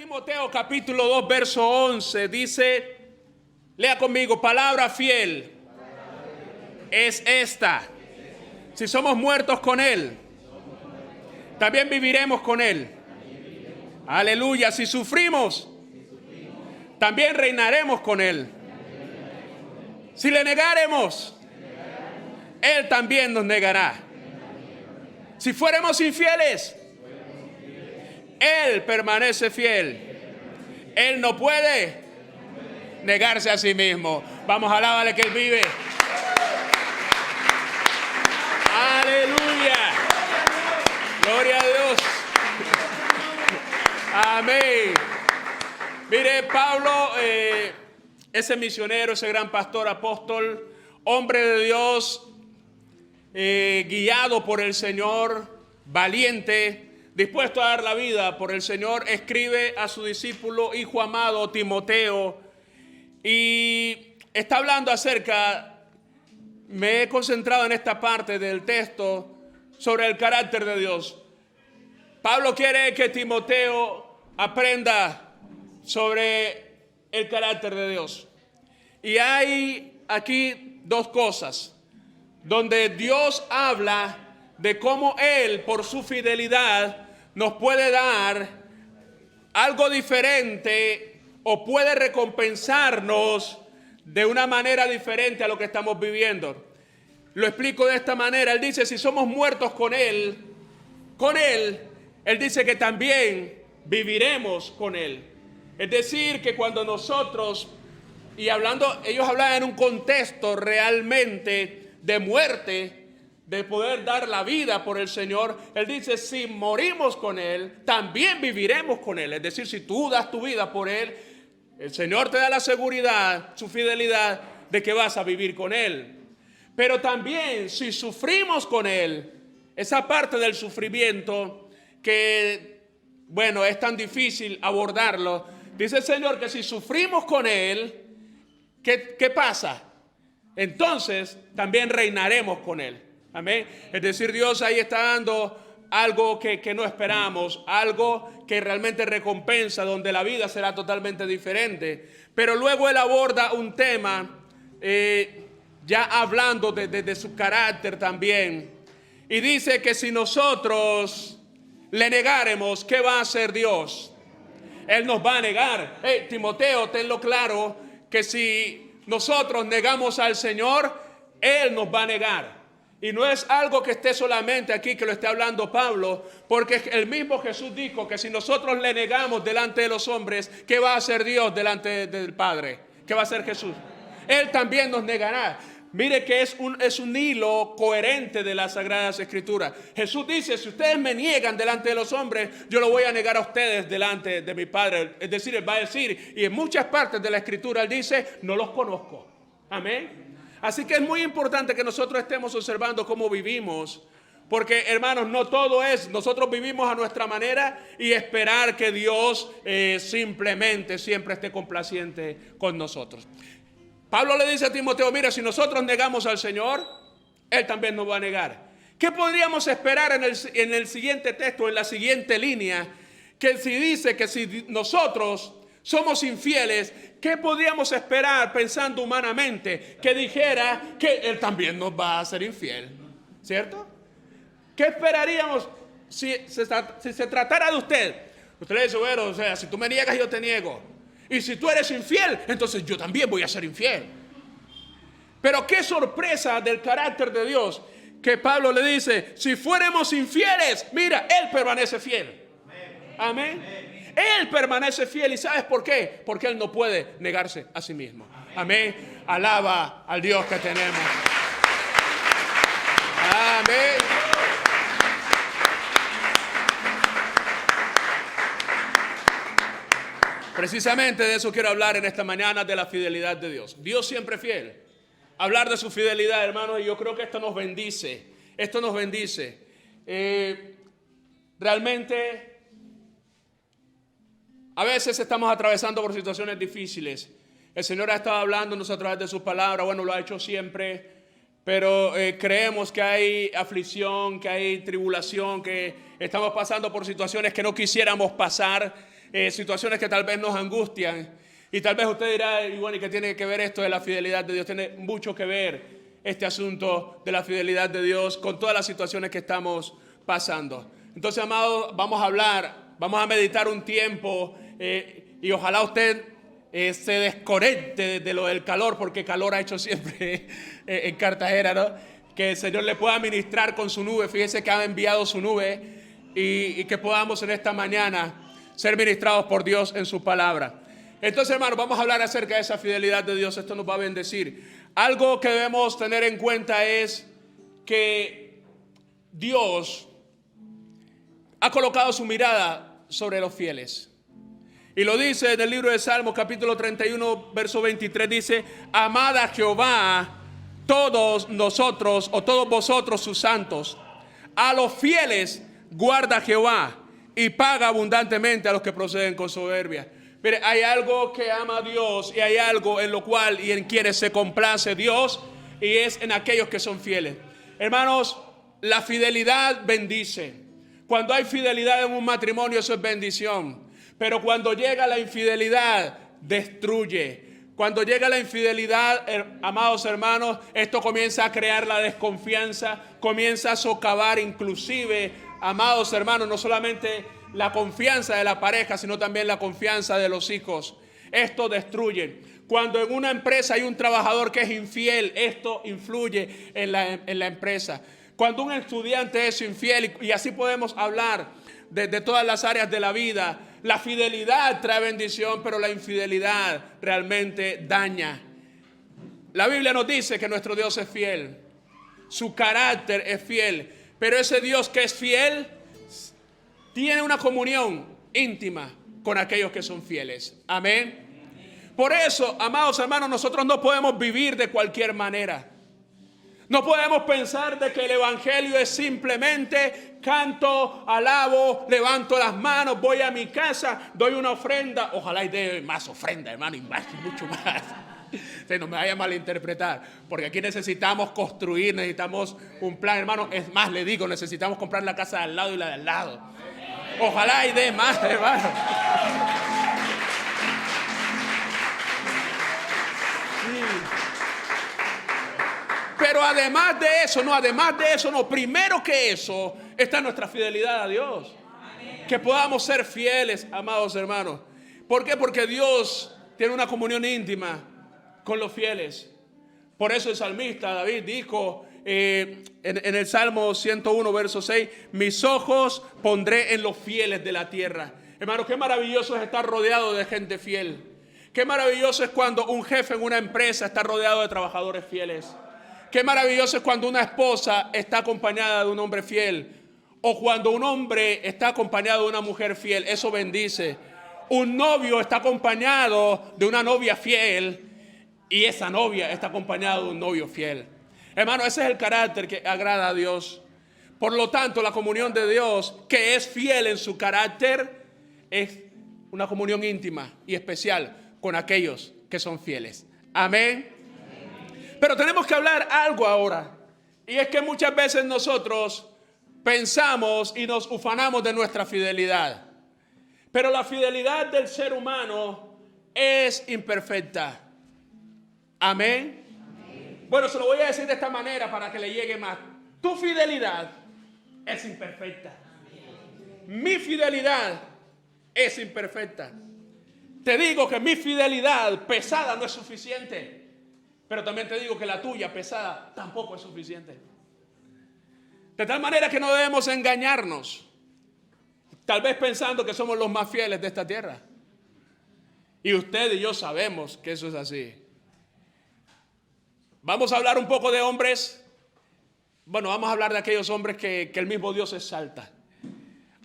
Timoteo capítulo 2 verso 11 dice, lea conmigo, palabra fiel es esta: si somos muertos con Él, también viviremos con Él. Aleluya. Si sufrimos, también reinaremos con Él. Si le negaremos, Él también nos negará. Si fuéramos infieles, Él permanece fiel. Él no puede negarse a sí mismo. Vamos, alábale que Él vive. Aleluya. Gloria a Dios. Amén. Mire, Pablo, ese misionero, ese gran pastor, apóstol, hombre de Dios, guiado por el Señor, valiente, dispuesto a dar la vida por el Señor, escribe a su discípulo, hijo amado Timoteo, y está hablando acerca, me he concentrado en esta parte del texto, sobre el carácter de Dios. Pablo quiere que Timoteo aprenda sobre el carácter de Dios. Y hay aquí dos cosas, donde Dios habla de cómo Él, por su fidelidad, nos puede dar algo diferente o puede recompensarnos de una manera diferente a lo que estamos viviendo. Lo explico de esta manera. Él dice, si somos muertos con Él, Él dice que también viviremos con Él. Es decir, que cuando nosotros, y hablando, ellos hablaban en un contexto realmente de muerte, de poder dar la vida por el Señor. Él dice, si morimos con Él, también viviremos con Él. Es decir, si tú das tu vida por Él, el Señor te da la seguridad, su fidelidad, de que vas a vivir con Él. Pero también, si sufrimos con Él, esa parte del sufrimiento que, bueno, es tan difícil abordarlo, dice el Señor que si sufrimos con Él, ¿qué pasa? Entonces, también reinaremos con Él. Amén. Es decir, Dios ahí está dando algo que no esperamos, algo que realmente recompensa, donde la vida será totalmente diferente. Pero luego Él aborda un tema, ya hablando de su carácter también. Y dice que si nosotros le negáremos, ¿qué va a hacer Dios? Él nos va a negar. Timoteo, tenlo claro, que si nosotros negamos al Señor, Él nos va a negar. Y no es algo que esté solamente aquí, que lo esté hablando Pablo, porque el mismo Jesús dijo que si nosotros le negamos delante de los hombres, ¿qué va a hacer Dios delante del Padre? ¿Qué va a hacer Jesús? Él también nos negará. Mire que es un hilo coherente de las Sagradas Escrituras. Jesús dice, si ustedes me niegan delante de los hombres, yo lo voy a negar a ustedes delante de mi Padre. Es decir, Él va a decir, y en muchas partes de la Escritura Él dice, no los conozco. Amén. Así que es muy importante que nosotros estemos observando cómo vivimos, porque, hermanos, no todo es, nosotros vivimos a nuestra manera y esperar que Dios simplemente siempre esté complaciente con nosotros. Pablo le dice a Timoteo, mira, si nosotros negamos al Señor, Él también nos va a negar. ¿Qué podríamos esperar en el siguiente texto, en la siguiente línea? Que si dice que si nosotros somos infieles, ¿qué podríamos esperar pensando humanamente? Que dijera que Él también nos va a ser infiel, ¿cierto? ¿Qué esperaríamos si se tratara de usted? Usted le dice, bueno, o sea, si tú me niegas, yo te niego. Y si tú eres infiel, entonces yo también voy a ser infiel. Pero qué sorpresa del carácter de Dios, que Pablo le dice, si fuéramos infieles, mira, Él permanece fiel. Amén. Él permanece fiel. ¿Y sabes por qué? Porque Él no puede negarse a sí mismo. Amén. Alaba al Dios que tenemos. Amén. Precisamente de eso quiero hablar en esta mañana, de la fidelidad de Dios. Dios siempre fiel. Hablar de su fidelidad, hermanos, y yo creo que esto nos bendice. Esto nos bendice. Realmente, a veces estamos atravesando por situaciones difíciles. El Señor ha estado hablándonos a través de sus palabras. Bueno, lo ha hecho siempre. Pero creemos que hay aflicción, que hay tribulación, que estamos pasando por situaciones que no quisiéramos pasar. situaciones que tal vez nos angustian. Y tal vez usted dirá, y bueno, ¿y qué tiene que ver esto de la fidelidad de Dios? Tiene mucho que ver este asunto de la fidelidad de Dios con todas las situaciones que estamos pasando. Entonces, amados, vamos a meditar un tiempo y ojalá usted se desconecte de lo del calor, porque calor ha hecho siempre en Cartagena, ¿no? Que el Señor le pueda ministrar con su nube. Fíjese que ha enviado su nube y que podamos en esta mañana ser ministrados por Dios en su palabra. Entonces, hermanos, vamos a hablar acerca de esa fidelidad de Dios. Esto nos va a bendecir. Algo que debemos tener en cuenta es que Dios ha colocado su mirada sobre los fieles. Y lo dice en el libro de Salmos, capítulo 31, verso 23, dice: amad a Jehová todos nosotros, o todos vosotros sus santos. A los fieles guarda Jehová y paga abundantemente a los que proceden con soberbia. Mire, hay algo que ama a Dios y hay algo en lo cual y en quienes se complace Dios, y es en aquellos que son fieles. Hermanos, la fidelidad bendice. Cuando hay fidelidad en un matrimonio, eso es bendición. Pero cuando llega la infidelidad, destruye. Cuando llega la infidelidad, amados hermanos, esto comienza a crear la desconfianza, comienza a socavar inclusive, amados hermanos, no solamente la confianza de la pareja, sino también la confianza de los hijos. Esto destruye. Cuando en una empresa hay un trabajador que es infiel, esto influye en la empresa. Cuando un estudiante es infiel, y así podemos hablar de todas las áreas de la vida. La fidelidad trae bendición, pero la infidelidad realmente daña. La Biblia nos dice que nuestro Dios es fiel. Su carácter es fiel. Pero ese Dios que es fiel tiene una comunión íntima con aquellos que son fieles. Amén. Por eso, amados hermanos, nosotros no podemos vivir de cualquier manera. No podemos pensar de que el evangelio es simplemente canto, alabo, levanto las manos, voy a mi casa, doy una ofrenda. Ojalá y dé más ofrenda, hermano, y más, mucho más. No me vaya a malinterpretar, porque aquí necesitamos construir, necesitamos un plan, hermano. Es más, le digo, necesitamos comprar la casa de al lado y la de al lado. Ojalá y dé más, hermano. Sí. Pero además de eso, primero que eso, está nuestra fidelidad a Dios. Que podamos ser fieles, amados hermanos. ¿Por qué? Porque Dios tiene una comunión íntima con los fieles. Por eso el salmista David dijo en el Salmo 101, verso 6, mis ojos pondré en los fieles de la tierra. Hermano, qué maravilloso es estar rodeado de gente fiel. Qué maravilloso es cuando un jefe en una empresa está rodeado de trabajadores fieles. Qué maravilloso es cuando una esposa está acompañada de un hombre fiel, o cuando un hombre está acompañado de una mujer fiel. Eso bendice. Un novio está acompañado de una novia fiel, y esa novia está acompañada de un novio fiel. Hermano, ese es el carácter que agrada a Dios. Por lo tanto, la comunión de Dios, que es fiel en su carácter, es una comunión íntima y especial con aquellos que son fieles. Amén. Pero tenemos que hablar algo ahora, y es que muchas veces nosotros pensamos y nos ufanamos de nuestra fidelidad, pero la fidelidad del ser humano es imperfecta. Amén. Bueno, se lo voy a decir de esta manera para que le llegue más. Tu fidelidad es imperfecta. Mi fidelidad es imperfecta. Te digo que mi fidelidad pesada no es suficiente. Pero también te digo que la tuya pesada tampoco es suficiente. De tal manera que no debemos engañarnos, tal vez pensando que somos los más fieles de esta tierra. Y usted y yo sabemos que eso es así. Vamos a hablar un poco de hombres. Bueno, vamos a hablar de aquellos hombres que el mismo Dios exalta.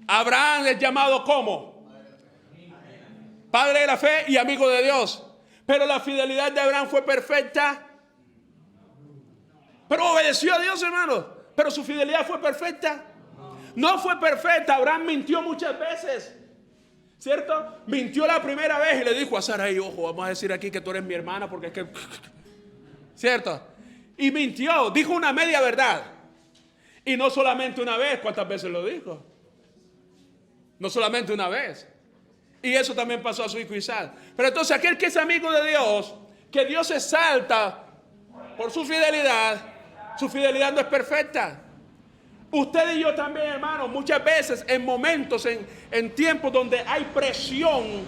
Abraham es llamado ¿cómo? Padre de la fe y amigo de Dios. Pero la fidelidad de Abraham fue perfecta. Pero obedeció a Dios, hermano. Pero su fidelidad fue perfecta. No fue perfecta. Abraham mintió muchas veces. ¿Cierto? Mintió la primera vez y le dijo a Sarai, ojo, vamos a decir aquí que tú eres mi hermana porque es que... ¿Cierto? Y mintió. Dijo una media verdad. Y no solamente una vez. ¿Cuántas veces lo dijo? No solamente una vez. Y eso también pasó a su hijo Isaac. Pero entonces aquel que es amigo de Dios, que Dios se exalta por su fidelidad no es perfecta. Usted y yo también, hermanos, muchas veces en momentos, en tiempos donde hay presión,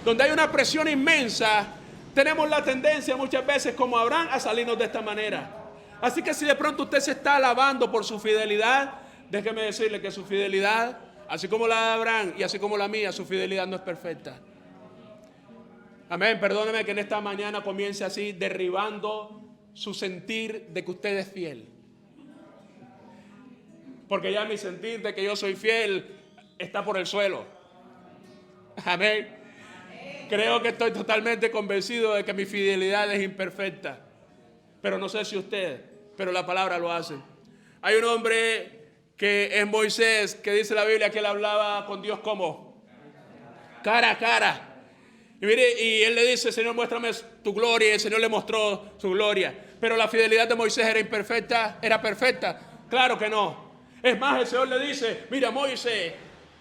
donde hay una presión inmensa, tenemos la tendencia muchas veces como Abraham a salirnos de esta manera. Así que si de pronto usted se está alabando por su fidelidad, déjeme decirle que su fidelidad, así como la de Abraham y así como la mía, su fidelidad no es perfecta. Amén, perdóneme que en esta mañana comience así, derribando su sentir de que usted es fiel. Porque ya mi sentir de que yo soy fiel está por el suelo. Amén. Creo que estoy totalmente convencido de que mi fidelidad es imperfecta. Pero no sé si usted, pero la palabra lo hace. Hay un hombre que es Moisés, que dice la Biblia que él hablaba con Dios como cara a cara. Y mire, y él le dice, Señor, muéstrame tu gloria. Y el Señor le mostró su gloria. Pero la fidelidad de Moisés era imperfecta, era perfecta. Claro que no. Es más, el Señor le dice, mira Moisés,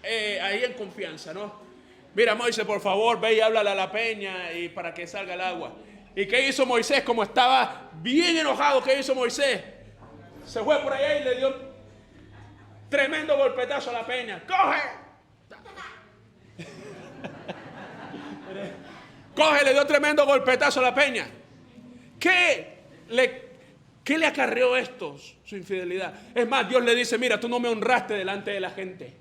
ahí en confianza, ¿no? Mira Moisés, por favor, ve y háblale a la peña y para que salga el agua. ¿Y qué hizo Moisés? Como estaba bien enojado, ¿qué hizo Moisés? Se fue por allá y le dio tremendo golpetazo a la peña. ¡Coge! Coge, le dio tremendo golpetazo a la peña. ¿Qué le acarreó esto? Su infidelidad. Es más, Dios le dice, mira, tú no me honraste delante de la gente.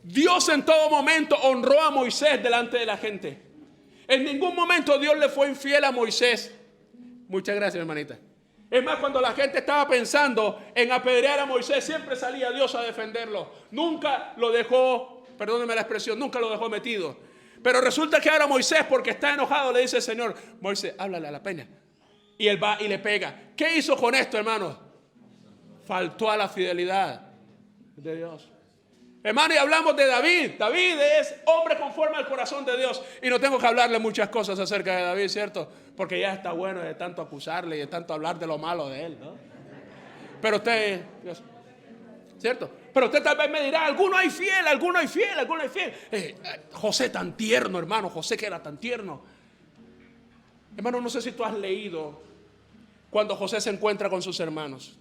Dios en todo momento honró a Moisés delante de la gente. En ningún momento Dios le fue infiel a Moisés. Muchas gracias, hermanita. Es más, cuando la gente estaba pensando en apedrear a Moisés, siempre salía Dios a defenderlo. Nunca lo dejó, perdónenme la expresión, nunca lo dejó metido. Pero resulta que ahora Moisés, porque está enojado, le dice al Señor, Moisés, háblale a la peña. Y él va y le pega. ¿Qué hizo con esto, hermano? Faltó a la fidelidad de Dios. Hermano, y hablamos de David. David es hombre conforme al corazón de Dios. Y no tengo que hablarle muchas cosas acerca de David, ¿cierto? Porque ya está bueno de tanto acusarle y de tanto hablar de lo malo de él, ¿no? Pero usted, ¿cierto? Pero usted tal vez me dirá, alguno hay fiel, alguno hay fiel, alguno hay fiel. José tan tierno, hermano, José que era tan tierno. Hermano, no sé si tú has leído cuando José se encuentra con sus hermanos.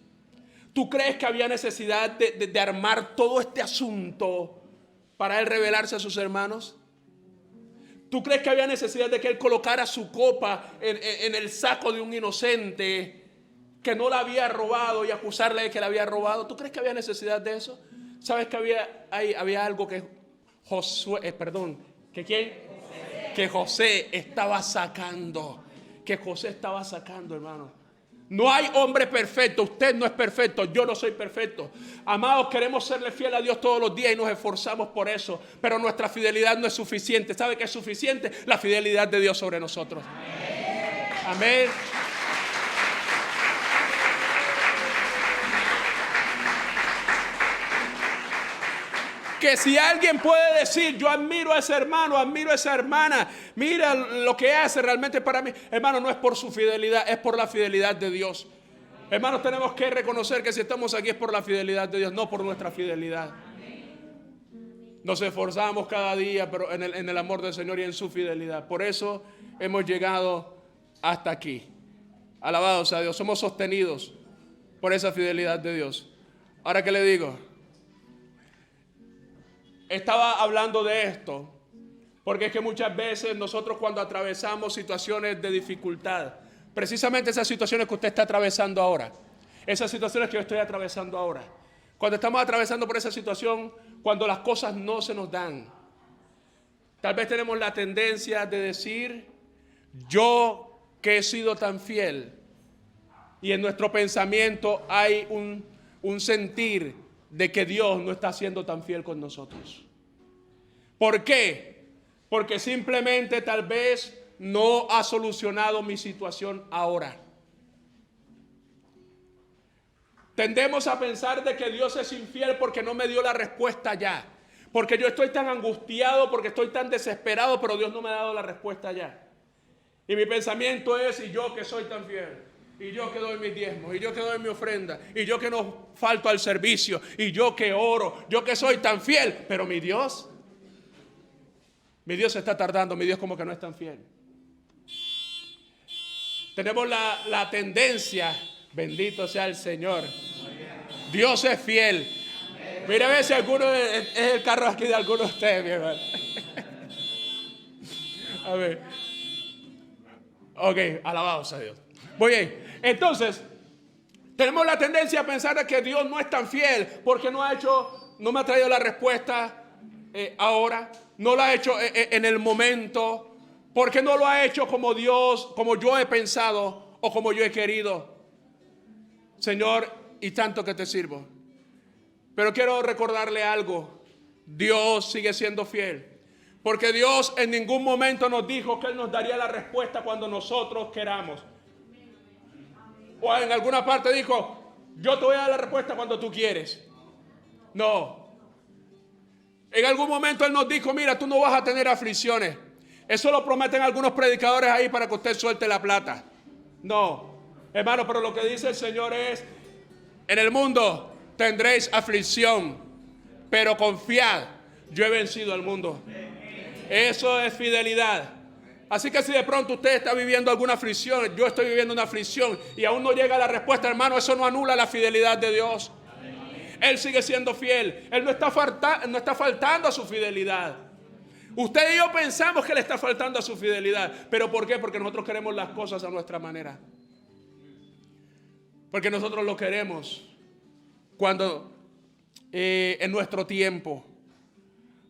¿Tú crees que había necesidad de armar todo este asunto para él revelarse a sus hermanos? ¿Tú crees que había necesidad de que él colocara su copa en el saco de un inocente que no la había robado y acusarle de que la había robado? ¿Tú crees que había necesidad de eso? ¿Sabes que había algo que que José estaba sacando? Que José estaba sacando, hermano. No hay hombre perfecto, usted no es perfecto, yo no soy perfecto. Amados, queremos serle fiel a Dios todos los días y nos esforzamos por eso, pero nuestra fidelidad no es suficiente. ¿Sabe qué es suficiente? La fidelidad de Dios sobre nosotros. Amén. Que si alguien puede decir, yo admiro a ese hermano, admiro a esa hermana, mira lo que hace realmente para mí, hermano, no es por su fidelidad, es por la fidelidad de Dios. Hermanos, tenemos que reconocer que si estamos aquí es por la fidelidad de Dios, no por nuestra fidelidad. Nos esforzamos cada día, pero en el amor del Señor y en su fidelidad. Por eso hemos llegado hasta aquí. Alabados a Dios, somos sostenidos por esa fidelidad de Dios. Ahora, ¿qué le digo? Estaba hablando de esto porque es que muchas veces nosotros cuando atravesamos situaciones de dificultad, precisamente esas situaciones que usted está atravesando ahora, esas situaciones que yo estoy atravesando ahora, cuando estamos atravesando por esa situación, cuando las cosas no se nos dan, tal vez tenemos la tendencia de decir, yo que he sido tan fiel, y en nuestro pensamiento hay un sentir de que Dios no está siendo tan fiel con nosotros. ¿Por qué? Porque simplemente tal vez no ha solucionado mi situación ahora. Tendemos a pensar de que Dios es infiel porque no me dio la respuesta ya. Porque yo estoy tan angustiado, porque estoy tan desesperado, pero Dios no me ha dado la respuesta ya. Y mi pensamiento es, y yo que soy tan fiel, y yo que doy mis diezmos, y yo que doy mi ofrenda, y yo que no falto al servicio, y yo que oro, yo que soy tan fiel, pero mi Dios. Mi Dios se está tardando, mi Dios como que no es tan fiel. Tenemos la tendencia, bendito sea el Señor. Dios es fiel. Mira a ver si alguno es el carro aquí de alguno de ustedes, mi hermano. A ver. Ok, alabados a Dios. Muy bien. Entonces, tenemos la tendencia a pensar de que Dios no es tan fiel porque no me ha traído la respuesta ahora, no lo ha hecho en el momento, porque no lo ha hecho como Dios, como yo he pensado o como yo he querido. Señor, y tanto que te sirvo. Pero quiero recordarle algo. Dios sigue siendo fiel. Porque Dios en ningún momento nos dijo que Él nos daría la respuesta cuando nosotros queramos. O en alguna parte dijo, yo te voy a dar la respuesta cuando tú quieres. No. En algún momento Él nos dijo, mira, tú no vas a tener aflicciones. Eso lo prometen algunos predicadores ahí para que usted suelte la plata. No. Hermano, pero lo que dice el Señor es, en el mundo tendréis aflicción, pero confiad, yo he vencido al mundo. Eso es fidelidad. Así que si de pronto usted está viviendo alguna aflicción, yo estoy viviendo una aflicción y aún no llega la respuesta, hermano, eso no anula la fidelidad de Dios. Él sigue siendo fiel. Él no está faltando a su fidelidad. Usted y yo pensamos que le está faltando a su fidelidad. ¿Pero por qué? Porque nosotros queremos las cosas a nuestra manera. Porque nosotros lo queremos cuando en nuestro tiempo.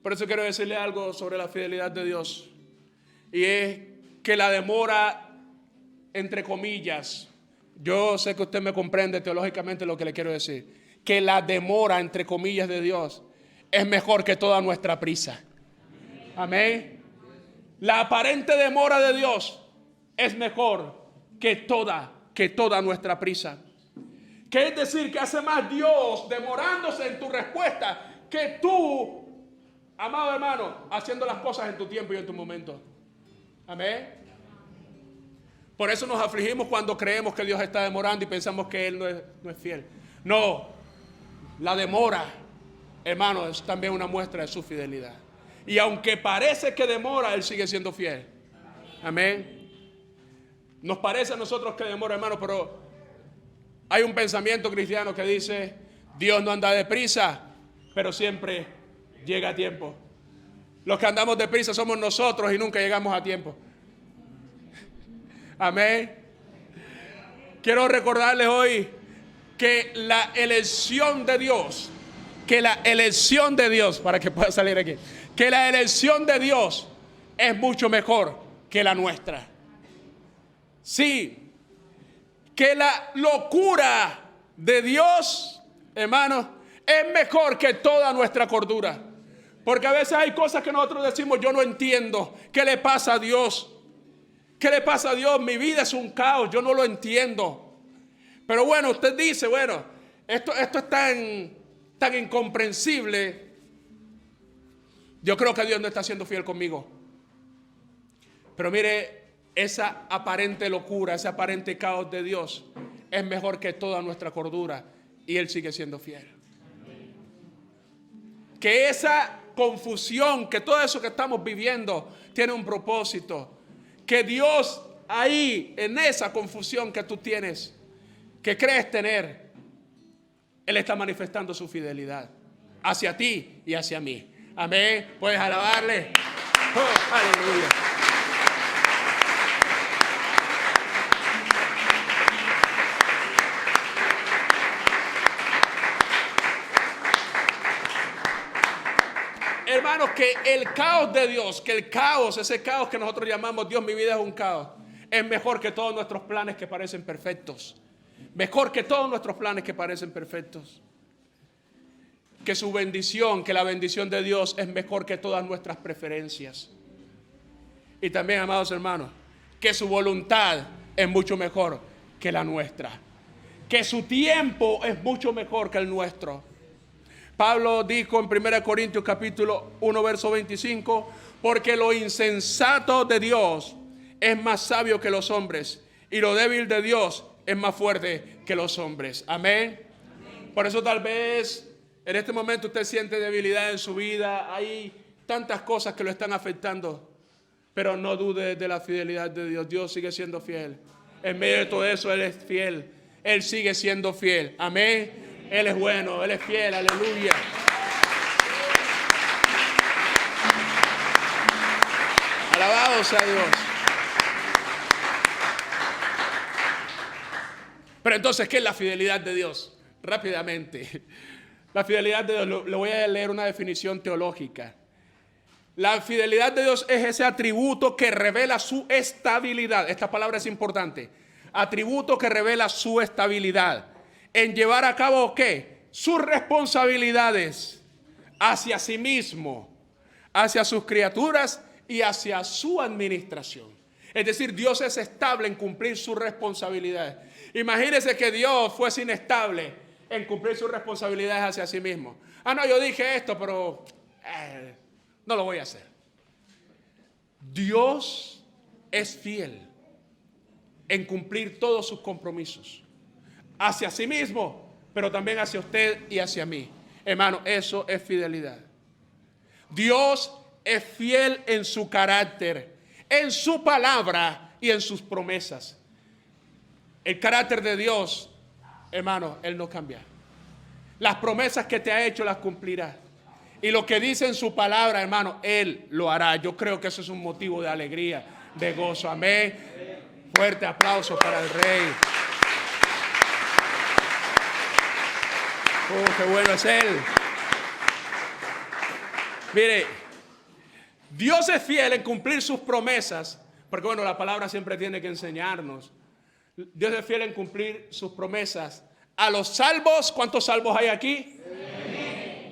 Por eso quiero decirle algo sobre la fidelidad de Dios. Y es que la demora, entre comillas, yo sé que usted me comprende teológicamente lo que le quiero decir. Que la demora, entre comillas, de Dios es mejor que toda nuestra prisa. Amén. La aparente demora de Dios es mejor que toda nuestra prisa. Que es decir, que hace más Dios demorándose en tu respuesta que tú, amado hermano, haciendo las cosas en tu tiempo y en tu momento. Amén. Por eso nos afligimos cuando creemos que Dios está demorando y pensamos que Él no es fiel. No, la demora, hermano, es también una muestra de su fidelidad. Y aunque parece que demora, Él sigue siendo fiel. Amén. Nos parece a nosotros que demora, hermano, pero hay un pensamiento cristiano que dice, Dios no anda deprisa, pero siempre llega a tiempo. Los que andamos deprisa somos nosotros y nunca llegamos a tiempo. Amén. Quiero recordarles hoy que la elección de Dios, para que pueda salir aquí, que la elección de Dios es mucho mejor que la nuestra. Sí, que la locura de Dios, hermano, es mejor que toda nuestra cordura. Porque a veces hay cosas que nosotros decimos, yo no entiendo. ¿Qué le pasa a Dios? ¿Qué le pasa a Dios? Mi vida es un caos, yo no lo entiendo. Pero bueno, usted dice, bueno, esto es tan incomprensible. Yo creo que Dios no está siendo fiel conmigo. Pero mire, esa aparente locura, ese aparente caos de Dios es mejor que toda nuestra cordura y Él sigue siendo fiel. Que esa confusión, que todo eso que estamos viviendo tiene un propósito. Que Dios ahí, en esa confusión que tú tienes, que crees tener, Él está manifestando su fidelidad hacia ti y hacia mí. Amén. Puedes alabarle. Oh, aleluya. Hermanos, que el caos de Dios, ese caos que nosotros llamamos Dios, mi vida es un caos, es mejor que todos nuestros planes que parecen perfectos. Mejor que todos nuestros planes que parecen perfectos. Que su bendición, que la bendición de Dios es mejor que todas nuestras preferencias. Y también, amados hermanos, que su voluntad es mucho mejor que la nuestra. Que su tiempo es mucho mejor que el nuestro. Pablo dijo en 1 Corintios capítulo 1 verso 25, porque lo insensato de Dios es más sabio que los hombres y lo débil de Dios es más fuerte que los hombres. Amén. Por eso tal vez en este momento usted siente debilidad en su vida, hay tantas cosas que lo están afectando, pero no dude de la fidelidad de Dios. Dios sigue siendo fiel. En medio de todo eso, Él es fiel. Él sigue siendo fiel. Amén. Él es bueno, Él es fiel. Aleluya. Alabado sea Dios. Pero entonces, ¿qué es la fidelidad de Dios? Rápidamente. La fidelidad de Dios, le voy a leer una definición teológica. La fidelidad de Dios es ese atributo que revela su estabilidad. Esta palabra es importante. Atributo que revela su estabilidad en llevar a cabo, ¿qué? Sus responsabilidades hacia sí mismo, hacia sus criaturas y hacia su administración. Es decir, Dios es estable en cumplir sus responsabilidades. Imagínense que Dios fuese inestable en cumplir sus responsabilidades hacia sí mismo. No, yo dije esto, pero no lo voy a hacer. Dios es fiel en cumplir todos sus compromisos hacia sí mismo, pero también hacia usted y hacia mí. Hermano, eso es fidelidad. Dios es fiel en su carácter, en su palabra y en sus promesas. El carácter de Dios, hermano, Él no cambia. Las promesas que te ha hecho las cumplirá. Y lo que dice en su palabra, hermano, Él lo hará. Yo creo que eso es un motivo de alegría, de gozo. Amén. Fuerte aplauso para el Rey. Oh, qué bueno es Él. Mire, Dios es fiel en cumplir sus promesas, porque bueno, la palabra siempre tiene que enseñarnos. Dios es fiel en cumplir sus promesas a los salvos. ¿Cuántos salvos hay aquí?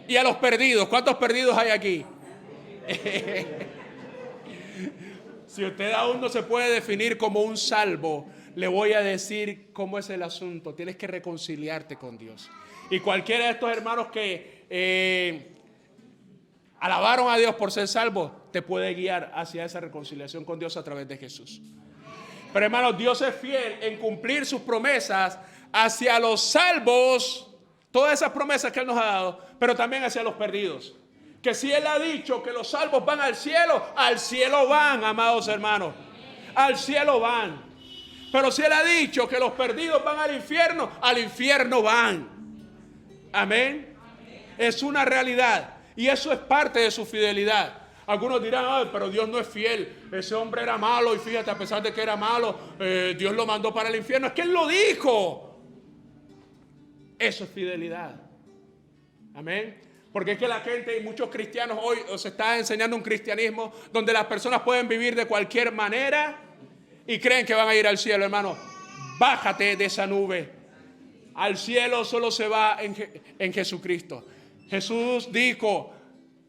Y a los perdidos. ¿Cuántos perdidos hay aquí? Si usted aún no se puede definir como un salvo, le voy a decir cómo es el asunto. Tienes que reconciliarte con Dios. Y cualquiera de estos hermanos que alabaron a Dios por ser salvos, te puede guiar hacia esa reconciliación con Dios a través de Jesús. Pero hermanos, Dios es fiel en cumplir sus promesas hacia los salvos, todas esas promesas que Él nos ha dado, pero también hacia los perdidos. Que si Él ha dicho que los salvos van al cielo van, amados hermanos, al cielo van. Pero si Él ha dicho que los perdidos van al infierno van. Amén. Es una realidad y eso es parte de su fidelidad. Algunos dirán, pero Dios no es fiel. Ese hombre era malo y fíjate, a pesar de que era malo, Dios lo mandó para el infierno. Es que Él lo dijo. Eso es fidelidad. Amén. Porque es que la gente y muchos cristianos hoy se está enseñando un cristianismo donde las personas pueden vivir de cualquier manera y creen que van a ir al cielo, hermano. Bájate de esa nube. Al cielo solo se va en Jesucristo. Jesús dijo,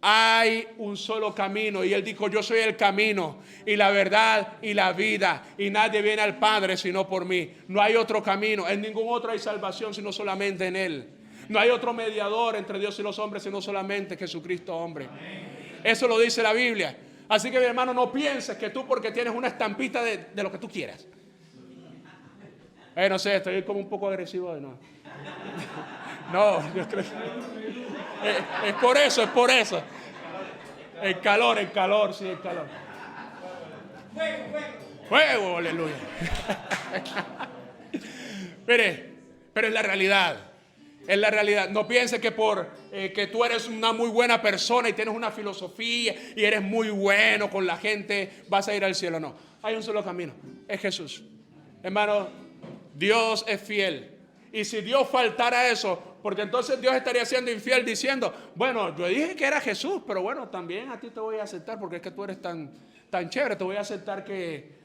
hay un solo camino, y Él dijo, yo soy el camino y la verdad y la vida, y nadie viene al Padre sino por mí. No hay otro camino, en ningún otro hay salvación sino solamente en Él. No hay otro mediador entre Dios y los hombres sino solamente Jesucristo hombre. Eso lo dice la Biblia. Así que mi hermano, no pienses que tú porque tienes una estampita de lo que tú quieras. No sé, estoy como un poco agresivo de no. No, yo creo que es por eso. El calor, sí, el calor. Fuego, aleluya. Mire, pero es la realidad. Es la realidad. No piense que por que tú eres una muy buena persona y tienes una filosofía y eres muy bueno con la gente, vas a ir al cielo. No, hay un solo camino, es Jesús. Hermano, Dios es fiel. Y si Dios faltara eso, porque entonces Dios estaría siendo infiel diciendo, bueno, yo dije que era Jesús, pero bueno, también a ti te voy a aceptar porque es que tú eres tan chévere, te voy a aceptar que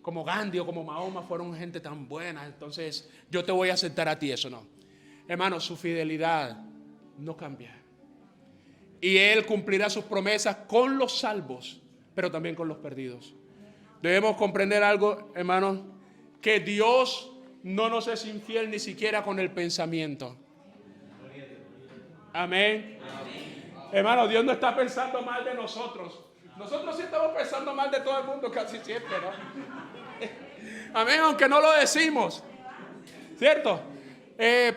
como Gandhi o como Mahoma fueron gente tan buena, entonces yo te voy a aceptar a ti. Eso no. Hermano, su fidelidad no cambia. Y Él cumplirá sus promesas con los salvos, pero también con los perdidos. Debemos comprender algo, hermanos, que Dios no nos es infiel ni siquiera con el pensamiento. Amén. Hermano, Dios no está pensando mal de nosotros. Nosotros sí estamos pensando mal de todo el mundo casi siempre, ¿no? Amén, aunque no lo decimos. ¿Cierto?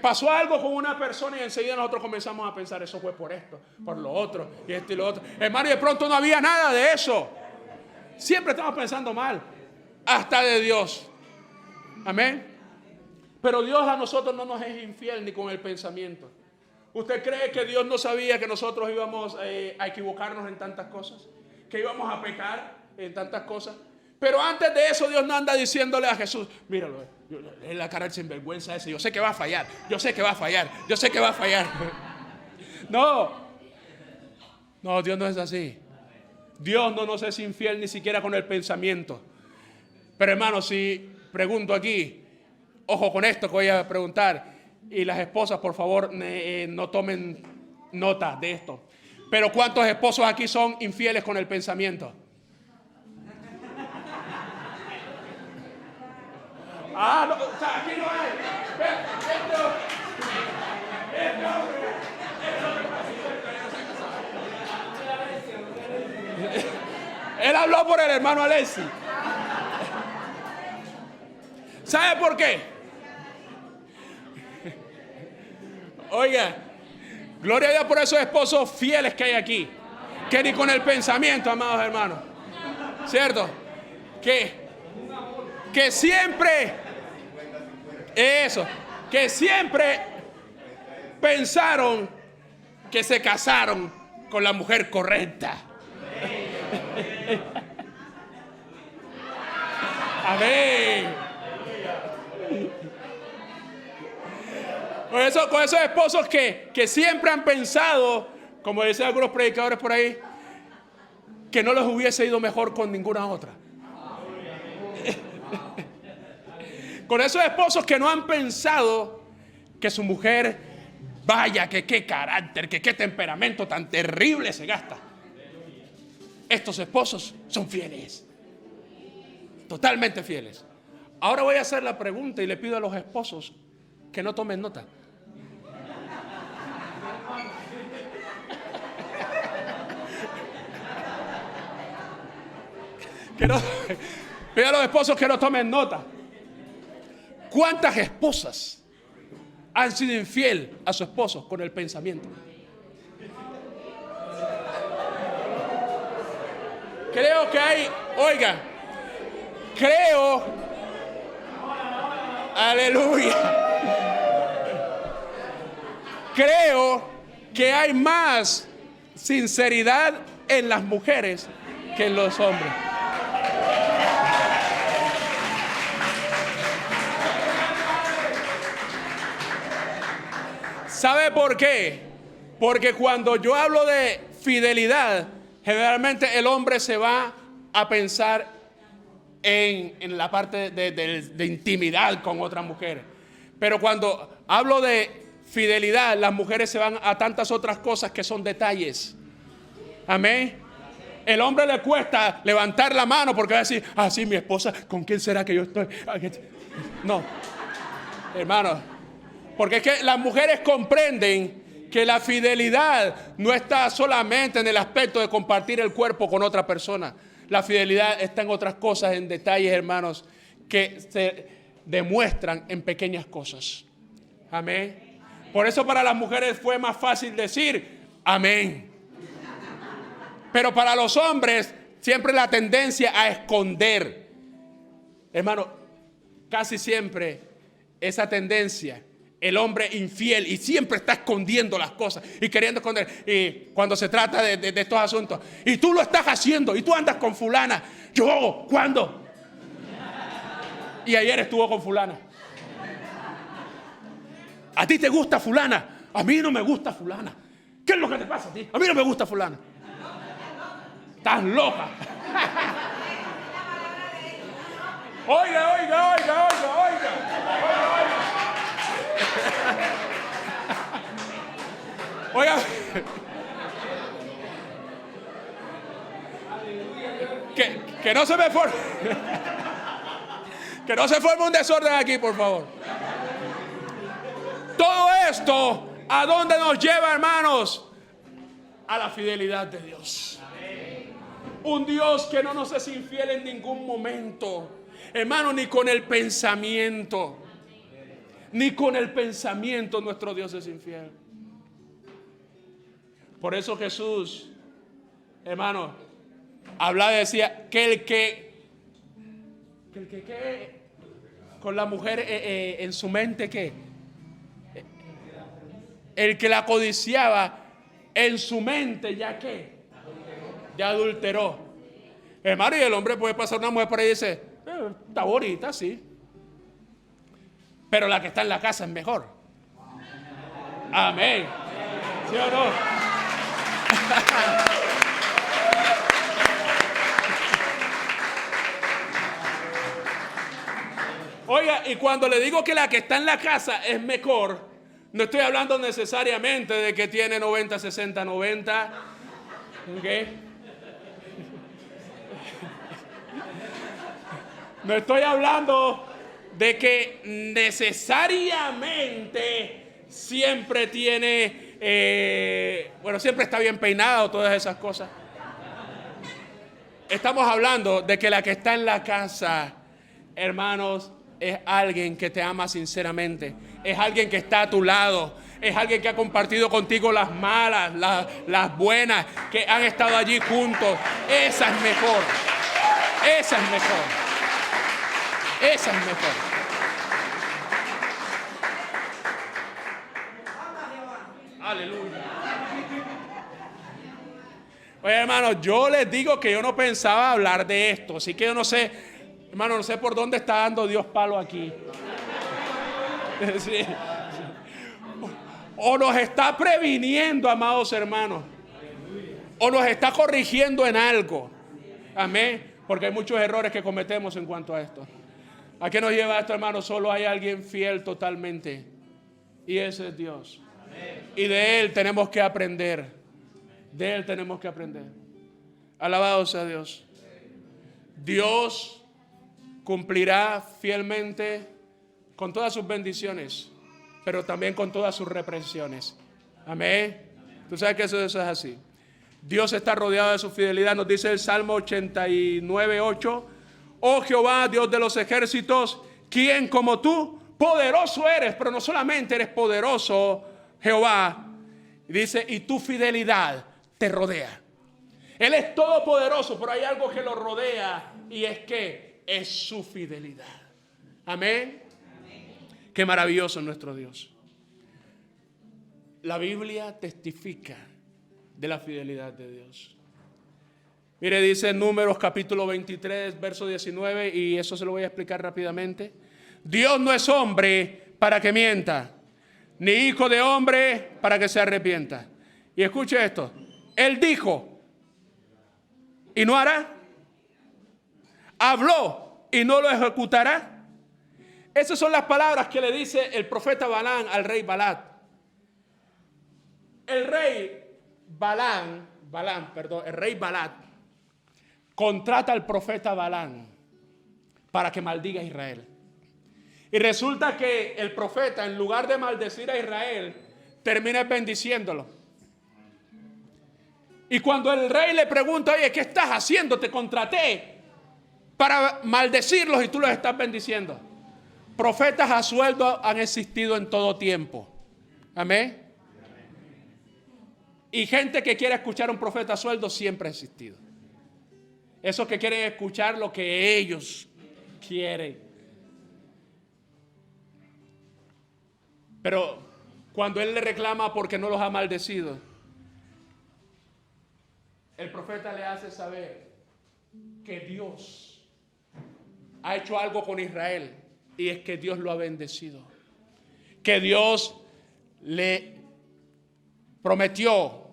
pasó algo con una persona y enseguida nosotros comenzamos a pensar, eso fue por esto, por lo otro, y esto y lo otro. Hermano, y de pronto no había nada de eso. Siempre estamos pensando mal, hasta de Dios. Amén. Pero Dios a nosotros no nos es infiel ni con el pensamiento. ¿Usted cree que Dios no sabía que nosotros íbamos a equivocarnos en tantas cosas? Que íbamos a pecar en tantas cosas. Pero antes de eso Dios no anda diciéndole a Jesús, míralo, es la cara del sinvergüenza ese, yo sé que va a fallar, yo sé que va a fallar, yo sé que va a fallar. No, Dios no es así. Dios no nos es infiel ni siquiera con el pensamiento. Pero hermano, si pregunto aquí, ojo con esto que voy a preguntar, y las esposas por favor no tomen nota de esto, pero ¿cuántos esposos aquí son infieles con el pensamiento? No, o sea, aquí no hay. Él habló por el hermano Alexis. ¿Sabe por qué? Oiga, gloria a Dios por esos esposos fieles que hay aquí, que ni con el pensamiento, amados hermanos, ¿cierto? Que siempre, que siempre pensaron que se casaron con la mujer correcta. Amén. Con esos esposos que siempre han pensado, como dicen algunos predicadores por ahí, que no les hubiese ido mejor con ninguna otra. Con esos esposos que no han pensado que su mujer, vaya, que qué carácter, que qué temperamento tan terrible se gasta. Estos esposos son fieles, totalmente fieles. Ahora voy a hacer la pregunta y le pido a los esposos que no tomen nota. Pido a los esposos que no tomen nota. ¿Cuántas esposas han sido infiel a su esposo con el pensamiento? Creo que hay, oiga, aleluya, creo que hay más sinceridad en las mujeres que en los hombres. ¿Sabe por qué? Porque cuando yo hablo de fidelidad, generalmente el hombre se va a pensar en la parte de intimidad con otra mujer. Pero cuando hablo de fidelidad, las mujeres se van a tantas otras cosas que son detalles. Amén. El hombre le cuesta levantar la mano porque va a decir, sí, mi esposa, ¿con quién será que yo estoy? No, hermano. Porque es que las mujeres comprenden que la fidelidad no está solamente en el aspecto de compartir el cuerpo con otra persona. La fidelidad está en otras cosas, en detalles, hermanos, que se demuestran en pequeñas cosas. Amén. Por eso para las mujeres fue más fácil decir amén. Pero para los hombres siempre la tendencia a esconder. Hermano, casi siempre esa tendencia, el hombre infiel y siempre está escondiendo las cosas y queriendo esconder. Y cuando se trata de estos asuntos, y tú lo estás haciendo y tú andas con fulana. Yo, ¿cuándo? Y ayer estuvo con fulana. ¿A ti te gusta fulana? A mí no me gusta fulana. ¿Qué es lo que te pasa a ti? A mí no me gusta fulana. Estás loca. Oiga. Oiga. Que no se me forme. Que no se forme un desorden aquí, por favor. Todo esto, ¿a dónde nos lleva, hermanos? A la fidelidad de Dios. Un Dios que no nos es infiel en ningún momento, hermano, ni con el pensamiento. Ni con el pensamiento nuestro Dios es infiel. Por eso Jesús, hermano, hablaba y decía que el que con la mujer en su mente, que el que la codiciaba en su mente, ya que ya adulteró. Hermano, y el hombre puede pasar una mujer por ahí y dice, está bonita, sí, pero la que está en la casa es mejor. Amén. ¿Sí o no? Oiga, y cuando le digo que la que está en la casa es mejor, no estoy hablando necesariamente de que tiene 90, 60, 90. ¿Okay? No estoy hablando de que necesariamente siempre tiene, siempre está bien peinado, todas esas cosas. Estamos hablando de que la que está en la casa, hermanos, es alguien que te ama sinceramente, es alguien que está a tu lado, es alguien que ha compartido contigo las malas, las buenas, que han estado allí juntos. Esa es mejor. Esa es mejor. Esa es mejor. Aleluya. Oye, hermano, yo les digo que yo no pensaba hablar de esto, así que yo no sé, hermano, no sé por dónde está dando Dios palo aquí. Sí. O nos está previniendo, amados hermanos, o nos está corrigiendo en algo. Amén. Porque hay muchos errores que cometemos en cuanto a esto. ¿A qué nos lleva esto, hermano? Solo hay alguien fiel totalmente, y ese es Dios. Amén. Y de Él tenemos que aprender. De Él tenemos que aprender. Alabado sea Dios. Dios cumplirá fielmente con todas sus bendiciones, pero también con todas sus reprensiones. Amén. Tú sabes que eso es así. Dios está rodeado de su fidelidad. Nos dice el Salmo 89:8. Oh Jehová, Dios de los ejércitos, ¿quién como tú? Poderoso eres, pero no solamente eres poderoso, Jehová. Dice, y tu fidelidad te rodea. Él es todopoderoso, pero hay algo que lo rodea, y es que es su fidelidad. Amén. Qué maravilloso es nuestro Dios. La Biblia testifica de la fidelidad de Dios. Mire, dice en Números capítulo 23, verso 19, y eso se lo voy a explicar rápidamente. Dios no es hombre para que mienta, ni hijo de hombre para que se arrepienta. Y escuche esto. Él dijo y no hará. Habló y no lo ejecutará. Esas son las palabras que le dice el profeta Balaam al rey Balac. El rey Balac contrata al profeta Balaam para que maldiga a Israel. Y resulta que el profeta, en lugar de maldecir a Israel, termina bendiciéndolo. Y cuando el rey le pregunta, oye, ¿qué estás haciendo? Te contraté para maldecirlos y tú los estás bendiciendo. Profetas a sueldo han existido en todo tiempo. Amén. Y gente que quiere escuchar a un profeta a sueldo siempre ha existido. Esos que quieren escuchar lo que ellos quieren. Pero cuando él le reclama porque no los ha maldecido, el profeta le hace saber que Dios ha hecho algo con Israel, y es que Dios lo ha bendecido. Que Dios le prometió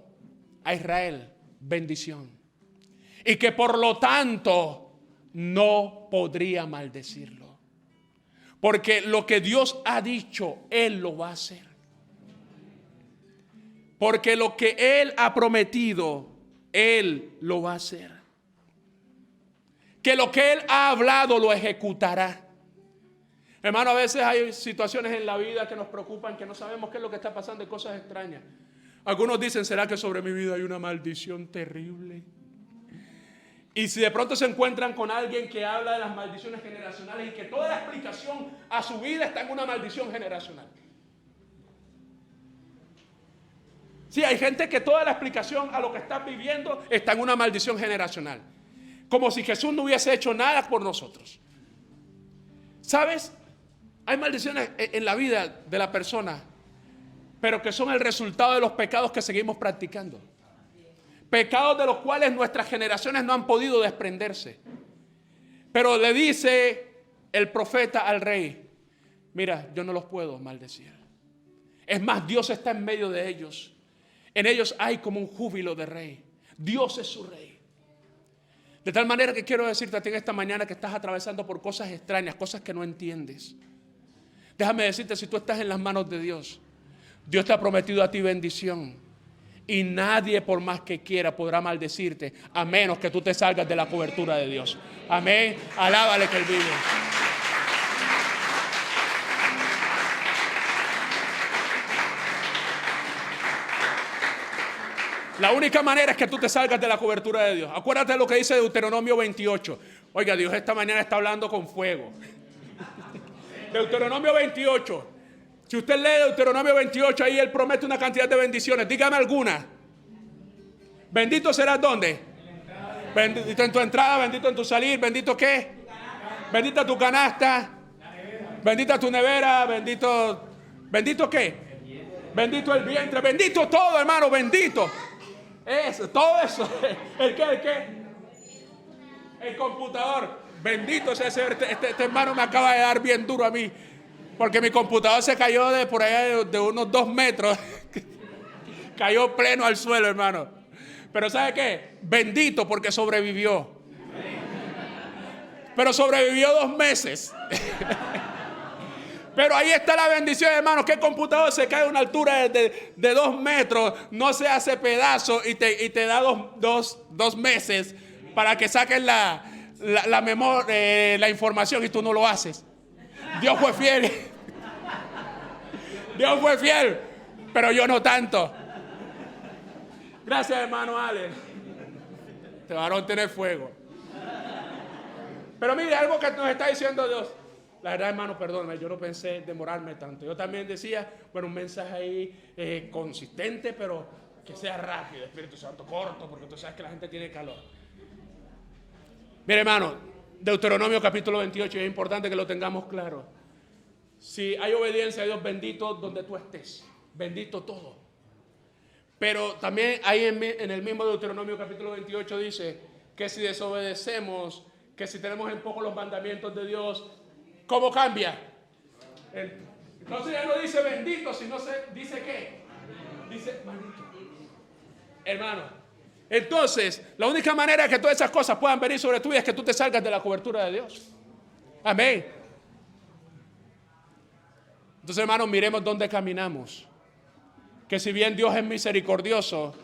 a Israel bendición, y que por lo tanto no podría maldecirlo, porque lo que Dios ha dicho, Él lo va a hacer. Porque lo que Él ha prometido, Él lo va a hacer. Que lo que Él ha hablado lo ejecutará. Hermano, a veces hay situaciones en la vida que nos preocupan, que no sabemos qué es lo que está pasando, cosas extrañas. Algunos dicen, ¿será que sobre mi vida hay una maldición terrible? Y si de pronto se encuentran con alguien que habla de las maldiciones generacionales y que toda la explicación a su vida está en una maldición generacional. Sí, hay gente que toda la explicación a lo que está viviendo está en una maldición generacional. Como si Jesús no hubiese hecho nada por nosotros. ¿Sabes? Hay maldiciones en la vida de la persona, pero que son el resultado de los pecados que seguimos practicando. Pecados de los cuales nuestras generaciones no han podido desprenderse. Pero le dice el profeta al rey: mira, yo no los puedo maldecir. Es más, Dios está en medio de ellos. En ellos hay como un júbilo de rey. Dios es su rey. De tal manera que quiero decirte a ti en esta mañana que estás atravesando por cosas extrañas, cosas que no entiendes. Déjame decirte, si tú estás en las manos de Dios, Dios te ha prometido a ti bendición. Y nadie, por más que quiera, podrá maldecirte, a menos que tú te salgas de la cobertura de Dios. Amén. Alábale que Él vive. La única manera es que tú te salgas de la cobertura de Dios. Acuérdate de lo que dice Deuteronomio 28. Oiga, Dios esta mañana está hablando con fuego. Deuteronomio 28. Si usted lee Deuteronomio 28, ahí Él promete una cantidad de bendiciones. Dígame alguna. Bendito serás ¿dónde? Bendito en tu entrada, bendito en tu salir, bendito ¿qué? Bendita tu canasta, bendita tu nevera, bendito ¿qué? Bendito el vientre, bendito todo, hermano, bendito. Eso, todo eso. ¿El qué? El computador. Bendito sea este hermano, me acaba de dar bien duro a mí. Porque mi computador se cayó de por allá de unos 2 metros. Cayó pleno al suelo, hermano. Pero ¿sabe qué? Bendito porque sobrevivió. Pero sobrevivió 2 meses. Pero ahí está la bendición, hermano. Que el computador se cae a una altura de 2 metros, no se hace pedazo y te da dos meses para que saques la memoria, la información, y tú no lo haces. Dios fue fiel. Dios fue fiel, pero yo no tanto. Gracias, hermano Ale. Te van a tener fuego. Pero mire, algo que nos está diciendo Dios. La verdad, hermano, perdóname, yo no pensé demorarme tanto. Yo también decía, bueno, un mensaje ahí consistente, pero que sea rápido, Espíritu Santo, corto, porque tú sabes que la gente tiene calor. Mire, hermano, Deuteronomio capítulo 28, es importante que lo tengamos claro. Si hay obediencia a Dios, bendito donde tú estés, bendito todo. Pero también ahí en el mismo Deuteronomio capítulo 28 dice que si desobedecemos, que si tenemos en poco los mandamientos de Dios, ¿cómo cambia? Entonces ya no dice bendito, sino dice ¿qué? Dice maldito. Hermano, entonces la única manera que todas esas cosas puedan venir sobre tu vida es que tú te salgas de la cobertura de Dios. Amén. Entonces, hermanos, miremos dónde caminamos. Que si bien Dios es misericordioso,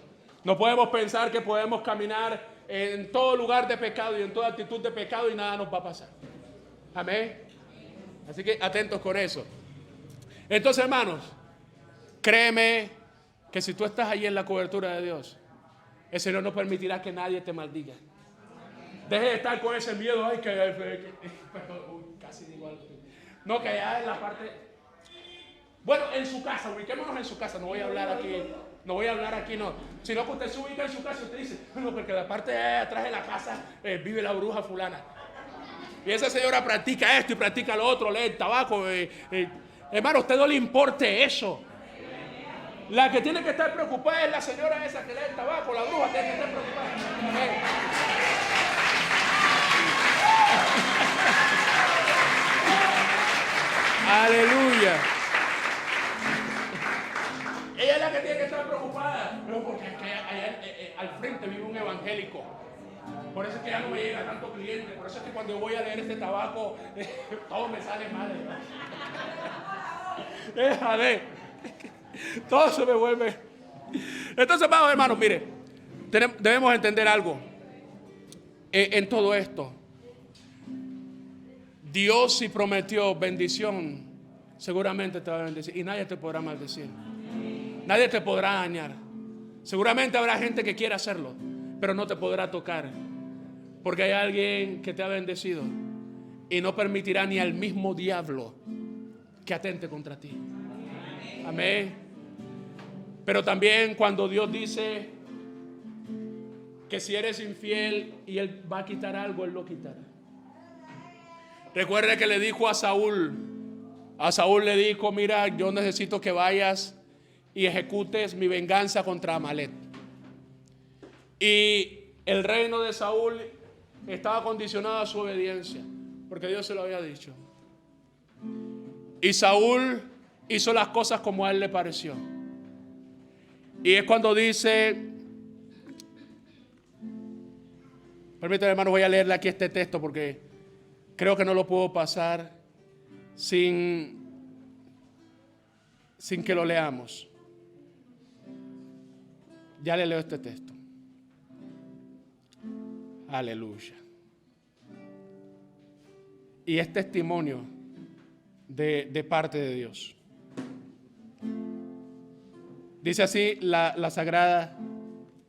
no podemos pensar que podemos caminar en todo lugar de pecado y en toda actitud de pecado y nada nos va a pasar. Amén. Así que atentos con eso. Entonces, hermanos, créeme que si tú estás ahí en la cobertura de Dios, el Señor no permitirá que nadie te maldiga. Deje de estar con ese miedo. Ay, casi digo algo. No, que allá en la parte... Bueno, en su casa, ubiquémonos en su casa. No voy a hablar aquí, no. Sino que usted se ubica en su casa y usted dice, bueno, porque la parte de atrás de la casa vive la bruja fulana. Y esa señora practica esto y practica lo otro, lee el tabaco. Hermano, a usted no le importe eso. La que tiene que estar preocupada es la señora esa que lee el tabaco, la bruja tiene que estar preocupada. Aleluya. Ella es la que tiene que estar preocupada. Pero porque es que allá al frente vive un evangélico. Por eso es que ya no me llega tanto cliente. Por eso es que cuando yo voy a leer este tabaco, todo me sale mal. Déjame. Todo se me vuelve. Entonces, vamos, hermanos, mire. Debemos entender algo. En todo esto. Dios, si prometió bendición, seguramente te va a bendecir. Y nadie te podrá maldecir. Nadie te podrá dañar. Seguramente habrá gente que quiera hacerlo, pero no te podrá tocar. Porque hay alguien que te ha bendecido y no permitirá ni al mismo diablo que atente contra ti. Amén. Pero también cuando Dios dice que si eres infiel y Él va a quitar algo, Él lo quitará. Recuerde que le dijo a Saúl le dijo: mira, yo necesito que vayas y ejecutes mi venganza contra Amalek. Y el reino de Saúl estaba condicionado a su obediencia, porque Dios se lo había dicho. Y Saúl hizo las cosas como a él le pareció. Y es cuando dice, permítame, hermano, voy a leerle aquí este texto porque creo que no lo puedo pasar sin que lo leamos. Ya le leo este texto. Aleluya. Y es testimonio de parte de Dios. Dice así la Sagrada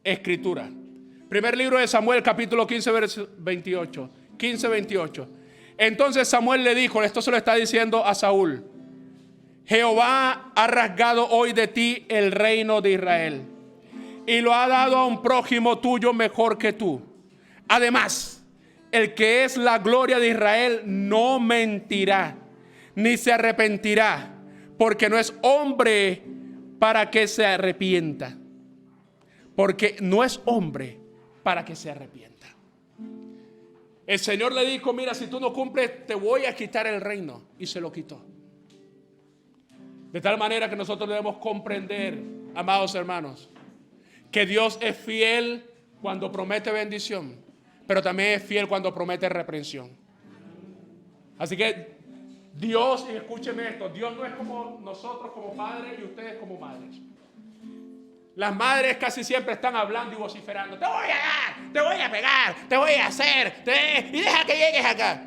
Escritura. Primer libro de Samuel, capítulo 15, verso 28. 15-28. Entonces Samuel le dijo, esto se lo está diciendo a Saúl: Jehová ha rasgado hoy de ti el reino de Israel y lo ha dado a un prójimo tuyo mejor que tú. Además, el que es la gloria de Israel no mentirá, ni se arrepentirá, porque no es hombre para que se arrepienta. Porque no es hombre para que se arrepienta. El Señor le dijo, mira, si tú no cumples, te voy a quitar el reino. Y se lo quitó. De tal manera que nosotros debemos comprender, amados hermanos, que Dios es fiel cuando promete bendición, pero también es fiel cuando promete reprensión. Así que Dios, y escúcheme esto, Dios no es como nosotros como padres y ustedes como madres. Las madres casi siempre están hablando y vociferando: te voy a dar, te voy a pegar, te voy a hacer, y deja que llegues acá.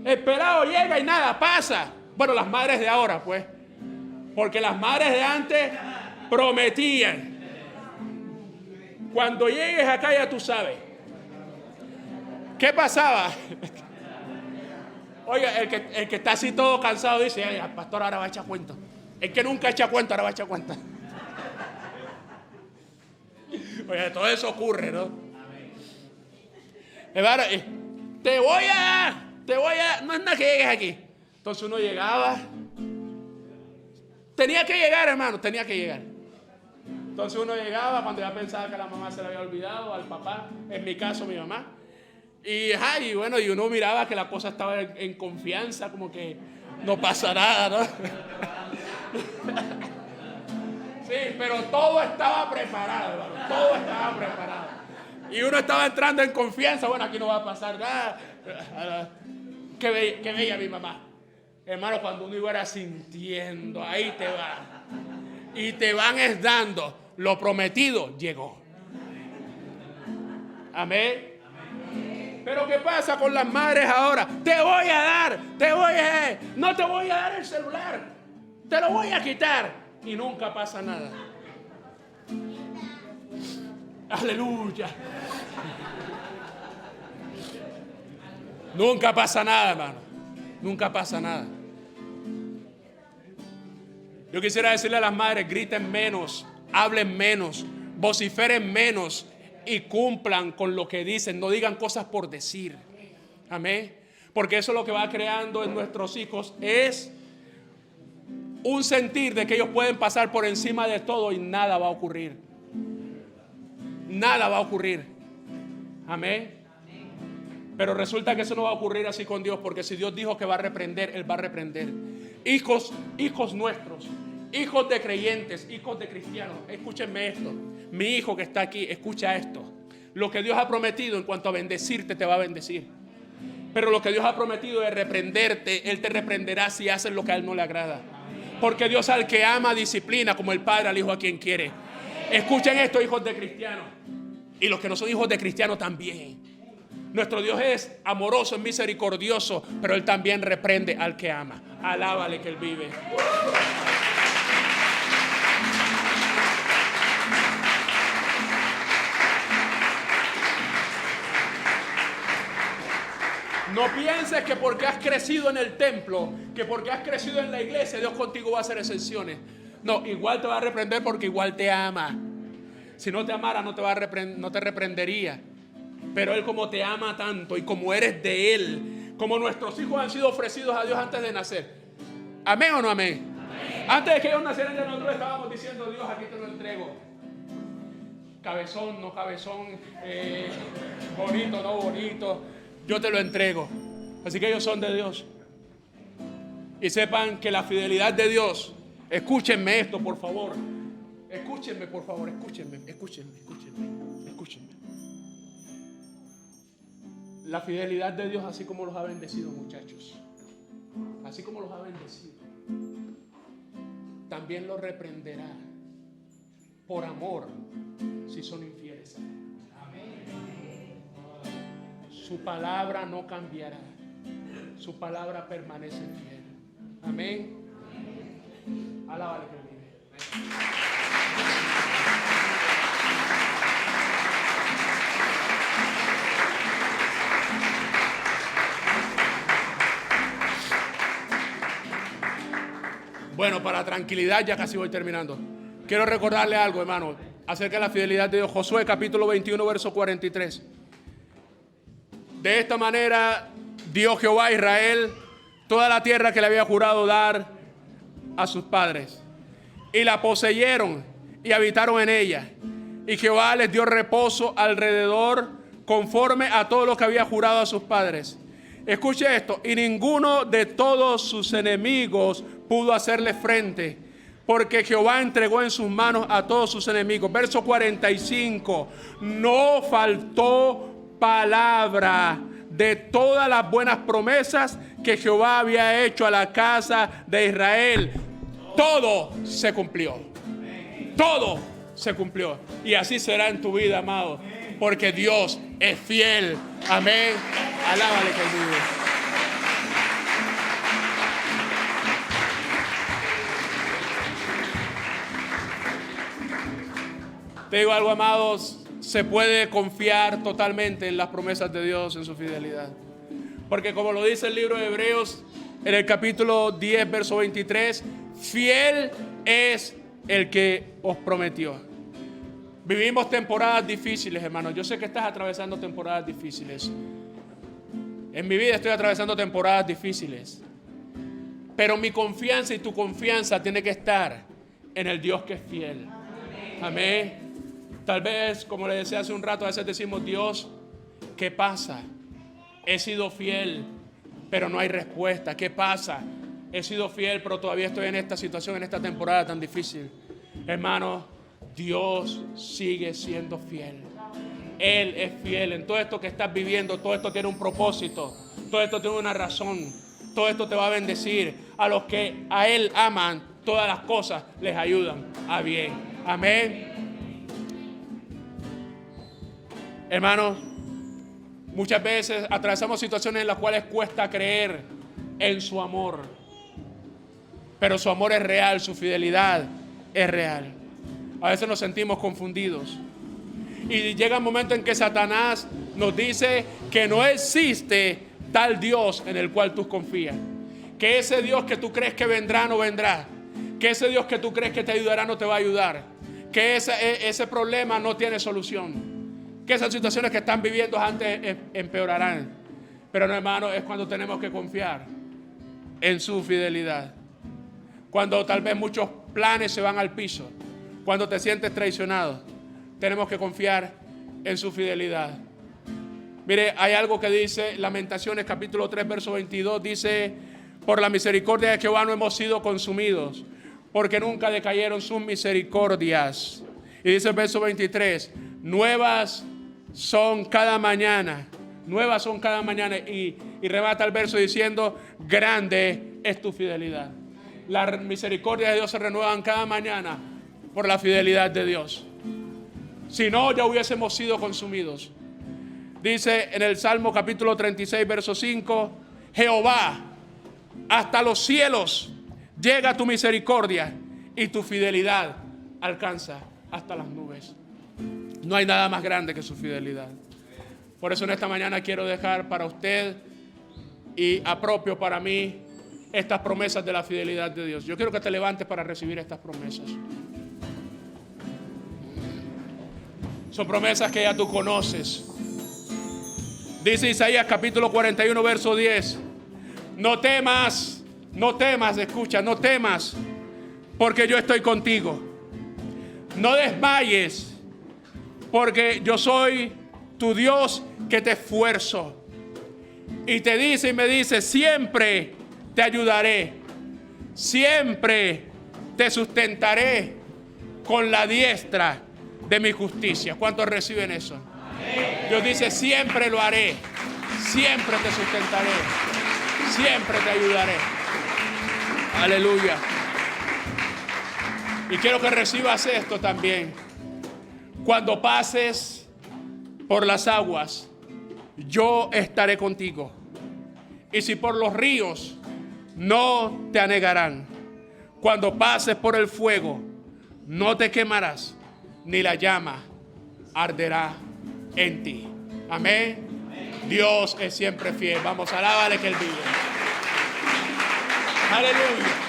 El pelado llega y nada pasa. Bueno, las madres de ahora, pues, porque las madres de antes prometían: cuando llegues acá ya tú sabes. ¿Qué pasaba? Oiga, el que está así todo cansado dice: ay, el pastor ahora va a echar cuenta. El que nunca echa cuenta ahora va a echar cuenta. Oye, todo eso ocurre, ¿no? Hermano, te voy a, no es nada que llegues aquí. Entonces uno llegaba, tenía que llegar, hermano, tenía que llegar. Entonces uno llegaba cuando ya pensaba que la mamá se le había olvidado, al papá, en mi caso mi mamá. Y bueno, y uno miraba que la cosa estaba en confianza, como que no pasa nada, ¿no? Sí, pero todo estaba preparado, hermano, todo estaba preparado. Y uno estaba entrando en confianza, bueno, aquí no va a pasar nada. Qué bella mi mamá. Hermano, cuando uno iba sintiendo, ahí te va. Y te van dando, lo prometido llegó. Amén. Pero ¿qué pasa con las madres ahora? Te voy a dar, no te voy a dar el celular, te lo voy a quitar. Y nunca pasa nada. Aleluya. Nunca pasa nada, hermano. Nunca pasa nada. Yo quisiera decirle a las madres: griten menos, hablen menos, vociferen menos y cumplan con lo que dicen. No digan cosas por decir. Amén. Porque eso lo que va creando en nuestros hijos es un sentir de que ellos pueden pasar por encima de todo y nada va a ocurrir. Nada va a ocurrir. Amén. Pero resulta que eso no va a ocurrir así con Dios, porque si Dios dijo que va a reprender, Él va a reprender. Hijos nuestros, hijos de creyentes, hijos de cristianos, escúchenme esto. Mi hijo que está aquí, escucha esto. Lo que Dios ha prometido en cuanto a bendecirte, te va a bendecir. Pero lo que Dios ha prometido de reprenderte, Él te reprenderá si haces lo que a Él no le agrada. Porque Dios al que ama disciplina, como el Padre al Hijo a quien quiere. Escuchen esto, hijos de cristianos. Y los que no son hijos de cristianos también. Nuestro Dios es amoroso, es misericordioso, pero Él también reprende al que ama. Alábale que Él vive. No pienses que porque has crecido en el templo, que porque has crecido en la iglesia, Dios contigo va a hacer excepciones. No, igual te va a reprender porque igual te ama. Si no te amara, no te reprendería. Pero Él, como te ama tanto y como eres de Él, como nuestros hijos han sido ofrecidos a Dios antes de nacer. ¿Amén o no amén? Amén. Antes de que ellos nacieran, ya nosotros estábamos diciendo: Dios, aquí te lo entrego. Cabezón, no cabezón, bonito, no bonito, yo te lo entrego. Así que ellos son de Dios. Y sepan que la fidelidad de Dios, escúchenme esto, por favor. Escúchenme, por favor, escúchenme. La fidelidad de Dios, así como los ha bendecido, muchachos, así como los ha bendecido, también los reprenderá por amor si son infieles a Él. Su palabra no cambiará, su palabra permanece fiel. Amén. Alábale que vive. Bueno, para tranquilidad, ya casi voy terminando. Quiero recordarle algo, hermano, acerca de la fidelidad de Dios. Josué capítulo 21, verso 43. De esta manera dio Jehová a Israel toda la tierra que le había jurado dar a sus padres. Y la poseyeron y habitaron en ella. Y Jehová les dio reposo alrededor conforme a todo lo que había jurado a sus padres. Escuche esto: y ninguno de todos sus enemigos pudo hacerle frente, porque Jehová entregó en sus manos a todos sus enemigos. Verso 45. No faltó palabra de todas las buenas promesas que Jehová había hecho a la casa de Israel. Todo se cumplió. Todo se cumplió. Y así será en tu vida, amado, porque Dios es fiel. Amén. Alábale que vive. Te digo algo, amados, se puede confiar totalmente en las promesas de Dios, en su fidelidad. Porque como lo dice el libro de Hebreos, en el capítulo 10, verso 23, fiel es el que os prometió. Vivimos temporadas difíciles, hermanos. Yo sé que estás atravesando temporadas difíciles. En mi vida estoy atravesando temporadas difíciles. Pero mi confianza y tu confianza tiene que estar en el Dios que es fiel. Amén. Tal vez, como le decía hace un rato, a veces decimos: Dios, ¿qué pasa? He sido fiel, pero no hay respuesta. ¿Qué pasa? He sido fiel, pero todavía estoy en esta situación, en esta temporada tan difícil. Hermano, Dios sigue siendo fiel. Él es fiel. En todo esto que estás viviendo, todo esto tiene un propósito. Todo esto tiene una razón. Todo esto te va a bendecir. A los que a Él aman, todas las cosas les ayudan a bien. Amén. Hermanos, muchas veces atravesamos situaciones en las cuales cuesta creer en su amor. Pero su amor es real, su fidelidad es real. A veces nos sentimos confundidos. Y llega un momento en que Satanás nos dice que no existe tal Dios en el cual tú confías. Que ese Dios que tú crees que vendrá no vendrá. Que ese Dios que tú crees que te ayudará no te va a ayudar. Que ese problema no tiene solución. Que esas situaciones que están viviendo antes empeorarán. Pero no, hermano, es cuando tenemos que confiar en su fidelidad. Cuando tal vez muchos planes se van al piso. Cuando te sientes traicionado, tenemos que confiar en su fidelidad. Mire, hay algo que dice Lamentaciones capítulo 3, verso 22. Dice: por la misericordia de Jehová no hemos sido consumidos, porque nunca decayeron sus misericordias. Y dice el verso 23: nuevas son cada mañana. Nuevas son cada mañana. Y remata el verso diciendo: grande es tu fidelidad. Las misericordias de Dios se renuevan cada mañana por la fidelidad de Dios. Si no, ya hubiésemos sido consumidos. Dice en el Salmo capítulo 36, verso 5: Jehová, hasta los cielos llega tu misericordia y tu fidelidad alcanza hasta las nubes. No hay nada más grande que su fidelidad. Por eso en esta mañana quiero dejar para usted y apropio para mí estas promesas de la fidelidad de Dios. Yo quiero que te levantes para recibir estas promesas. Son promesas que ya tú conoces. Dice Isaías capítulo 41, verso 10. No temas, escucha, no temas, porque yo estoy contigo. No desmayes, porque yo soy tu Dios que te esfuerzo. Y te dice y me dice, siempre te ayudaré, siempre te sustentaré con la diestra de mi justicia. ¿Cuántos reciben eso? Dios dice, siempre lo haré, siempre te sustentaré, siempre te ayudaré. Aleluya. Y quiero que recibas esto también. Cuando pases por las aguas, yo estaré contigo. Y si por los ríos, no te anegarán. Cuando pases por el fuego, no te quemarás, ni la llama arderá en ti. Amén. Dios es siempre fiel. Vamos, alábale que Él vive. Aleluya.